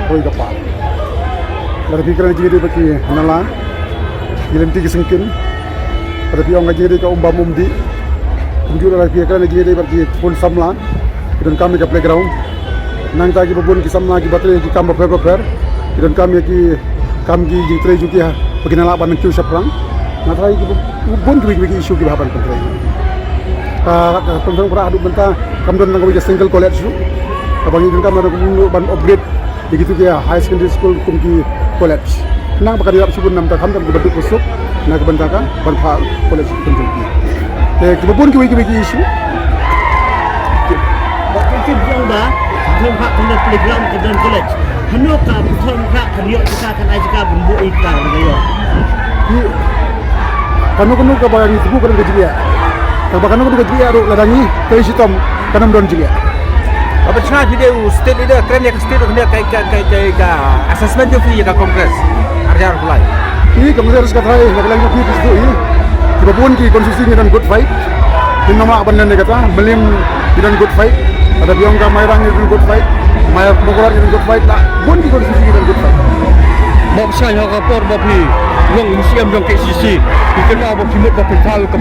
roi kapal. Pada pikiran jadi bagi nala, dilantik sengkin. Pada piang jadi ke umbam umdi, kemudian pada pikiran jadi bagi pun samla, dan kami ke playground. Nang tagi babun ki samla ki baterai ki kamar per, dan kami ki jitre juga bagi nala ban kiu saprang. Natrai ki babun ki isu ki bahaban pentrai. Tentang perah aduk benta, kami dan nang single college tu. Abang ini kan ada ban upgrade begitu dia high secondary school kumki college. Nang bakal dirap subun nam tak hamdan bentuk kusuk nak bentakan ban college kumki. Kebun kiwi isu. Bakal biang ba, thong hak kena playground ke college. Hanu ka thong hak kena kita kan aja bumbu ikan gitu. Kanu ka bayang itu bukan kejilia. Kabakanu ka kejilia ro ladangi kai sitom kanam don jilia. Apa cina video state leader keren ya state kena kai assessment tu free ya kongres arjar mulai. Ini kongres katrai lagi free itu ini. Kebun ki konstitusi dan good fight. Ini nama apa nanda kata melim dan good fight. Ada biang ka mairang dan good fight. Mayar mokolar dan good fight lah. Bun ki konstitusi dan good fight. Mok saya rapor bapi long museum jong KCC. Dikenal bapi mut bapi fal ke